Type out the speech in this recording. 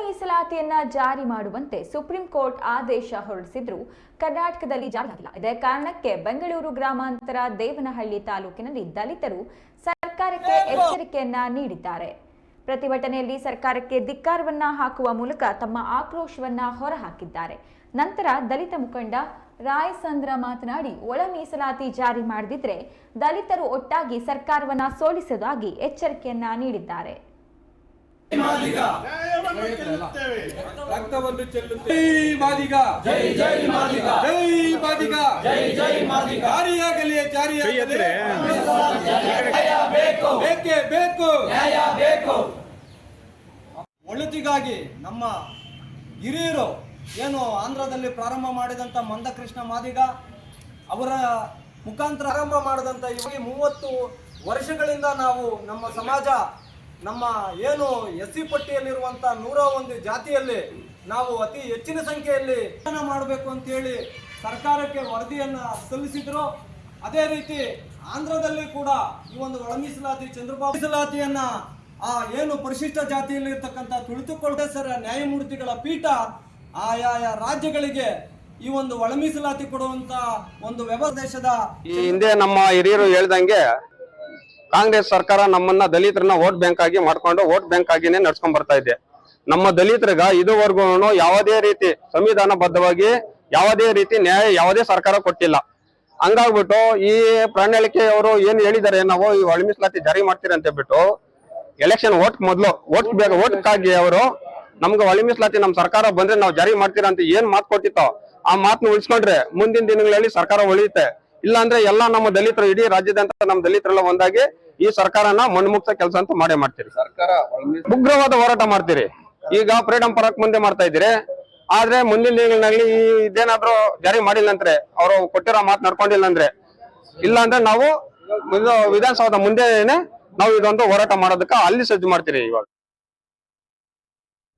ಮೀಸಲಾತಿಯನ್ನ ಜಾರಿ ಮಾಡುವಂತೆ ಸುಪ್ರೀಂ ಕೋರ್ಟ್ ಆದೇಶ ಹೊರಡಿಸಿದ್ರು ಕರ್ನಾಟಕದಲ್ಲಿ ಜಾರಿಯಾಗಿಲ್ಲ. ಇದೇ ಕಾರಣಕ್ಕೆ ಬೆಂಗಳೂರು ಗ್ರಾಮಾಂತರ ದೇವನಹಳ್ಳಿ ತಾಲೂಕಿನಲ್ಲಿ ದಲಿತರು ಸರ್ಕಾರಕ್ಕೆ ಎಚ್ಚರಿಕೆಯನ್ನ ನೀಡಿದ್ದಾರೆ. ಪ್ರತಿಭಟನೆಯಲ್ಲಿ ಸರ್ಕಾರಕ್ಕೆ ಧಿಕ್ಕಾರವನ್ನ ಹಾಕುವ ಮೂಲಕ ತಮ್ಮ ಆಕ್ರೋಶವನ್ನ ಹೊರಹಾಕಿದ್ದಾರೆ. ನಂತರ ದಲಿತ ಮುಖಂಡ ರಾಯಸಂದ್ರ ಮಾತನಾಡಿ, ಒಳ ಮೀಸಲಾತಿ ಜಾರಿ ಮಾಡದಿದ್ರೆ ದಲಿತರು ಒಟ್ಟಾಗಿ ಸರ್ಕಾರವನ್ನ ಸೋಲಿಸುವುದಾಗಿ ಎಚ್ಚರಿಕೆಯನ್ನ ನೀಡಿದ್ದಾರೆ. ಒಳಿತಿಗಾಗಿ ನಮ್ಮ ಹಿರಿಯರು ಏನು ಆಂಧ್ರದಲ್ಲಿ ಪ್ರಾರಂಭ ಮಾಡಿದಂಥ ಮಂದಕೃಷ್ಣ ಮಾದಿಗ ಅವರ ಮುಖಾಂತರ ಪ್ರಾರಂಭ ಮಾಡಿದಂಥ ಇವಾಗ 30 ವರ್ಷಗಳಿಂದ ನಾವು ನಮ್ಮ ಸಮಾಜ ನಮ್ಮ ಏನು ಎಸ್ಸಿ ಪಟ್ಟಿಯಲ್ಲಿರುವಂಥ 101 ಜಾತಿಯಲ್ಲಿ ನಾವು ಅತಿ ಹೆಚ್ಚಿನ ಸಂಖ್ಯೆಯಲ್ಲಿ ಮಾಡಬೇಕು ಅಂತೇಳಿ ಸರ್ಕಾರಕ್ಕೆ ವರದಿಯನ್ನು ಸಲ್ಲಿಸಿದ್ರು. ಅದೇ ರೀತಿ ಆಂಧ್ರದಲ್ಲಿ ಕೂಡ ಈ ಒಂದು ಒಳ ಮೀಸಲಾತಿ ಚಂದ್ರಬಾಬು ಮೀಸಲಾತಿಯನ್ನ ಏನು ಪರಿಶಿಷ್ಟ ಜಾತಿಯಲ್ಲಿ ಇರ್ತಕ್ಕಂಥ ತುಳಿತುಕೊಳ್ಳದೆ ನ್ಯಾಯಮೂರ್ತಿಗಳ ಪೀಠ ಆಯಾಯ ರಾಜ್ಯಗಳಿಗೆ ಈ ಒಂದು ಒಳ ಮೀಸಲಾತಿ ಕೊಡುವಂತ ಒಂದು ದೇಶದ ಈ ಹಿಂದೆ ನಮ್ಮ ಹಿರಿಯರು ಹೇಳ್ದಂಗೆ ಕಾಂಗ್ರೆಸ್ ಸರ್ಕಾರ ನಮ್ಮನ್ನ ದಲಿತರನ್ನ ವೋಟ್ ಬ್ಯಾಂಕ್ ಆಗಿ ಮಾಡ್ಕೊಂಡು ವೋಟ್ ಬ್ಯಾಂಕ್ ಆಗಿನೇ ನಡ್ಸ್ಕೊಂಡ್ ಬರ್ತಾ ಇದೆ. ನಮ್ಮ ದಲಿತರಿಗ ಇದುವರೆಗೂ ಯಾವುದೇ ರೀತಿ ಸಂವಿಧಾನಬದ್ಧವಾಗಿ ಯಾವುದೇ ರೀತಿ ನ್ಯಾಯ ಯಾವುದೇ ಸರ್ಕಾರ ಕೊಟ್ಟಿಲ್ಲ. ಹಂಗಾಗ್ಬಿಟ್ಟು ಈ ಪ್ರಣಾಳಿಕೆ ಅವರು ಏನ್ ಹೇಳಿದ್ದಾರೆ, ನಾವು ಈ ಒಳ ಮೀಸಲಾತಿ ಜಾರಿ ಮಾಡ್ತೀರಿ ಅಂತ ಹೇಳ್ಬಿಟ್ಟು ಎಲೆಕ್ಷನ್ ಮೊದಲು ಓಟ್ಗಾಗಿ ಅವರು ನಮ್ಗೆ ಒಳ ಮೀಸಲಾತಿ ನಮ್ ಸರ್ಕಾರ ಬಂದ್ರೆ ನಾವು ಜಾರಿ ಮಾಡ್ತೀರಾ ಅಂತ ಏನ್ ಮಾತು ಕೊಟ್ಟಿತ್ತೋ ಆ ಮಾತನ್ನ ಉಳಿಸ್ಕೊಂಡ್ರೆ ಮುಂದಿನ ದಿನಗಳಲ್ಲಿ ಸರ್ಕಾರ ಉಳಿಯುತ್ತೆ. ಇಲ್ಲ ಅಂದ್ರೆ ಎಲ್ಲಾ ನಮ್ಮ ದಲಿತರು ಇಡೀ ರಾಜ್ಯದಂತ ನಮ್ಮ ದಲಿತರೆಲ್ಲ ಒಂದಾಗಿ ಈ ಸರ್ಕಾರನ ಮಣ್ಣುಮುಕ್ತ ಕೆಲಸ ಅಂತ ಮಾಡೇ ಮಾಡ್ತೀರಿ. ಸರ್ಕಾರ ಉಗ್ರವಾದ ಹೋರಾಟ ಮಾಡ್ತೀರಿ. ಈಗ ಫ್ರೀಡಂ ಪಾರ್ಕ್ ಮುಂದೆ ಮಾಡ್ತಾ ಇದ್ದೀರಿ. ಆದ್ರೆ ಮುಂದಿನ ದಿನಗಳಲ್ಲಿ ಇದೇನಾದ್ರೂ ಜಾರಿ ಮಾಡಿಲ್ಲ ಅಂದ್ರೆ ಅವರು ಕೊಟ್ಟಿರೋ ಮಾತು ನಡ್ಕೊಂಡಿಲ್ಲ ಅಂದ್ರೆ ಇಲ್ಲ ಅಂದ್ರೆ ನಾವು ವಿಧಾನಸೌಧ ಮುಂದೆನೆ ನಾವು ಇದೊಂದು ಹೋರಾಟ ಮಾಡೋದಕ್ಕೆ ಅಲ್ಲಿ ಸಜ್ಜು ಮಾಡ್ತೀರಿ. ಇವಾಗ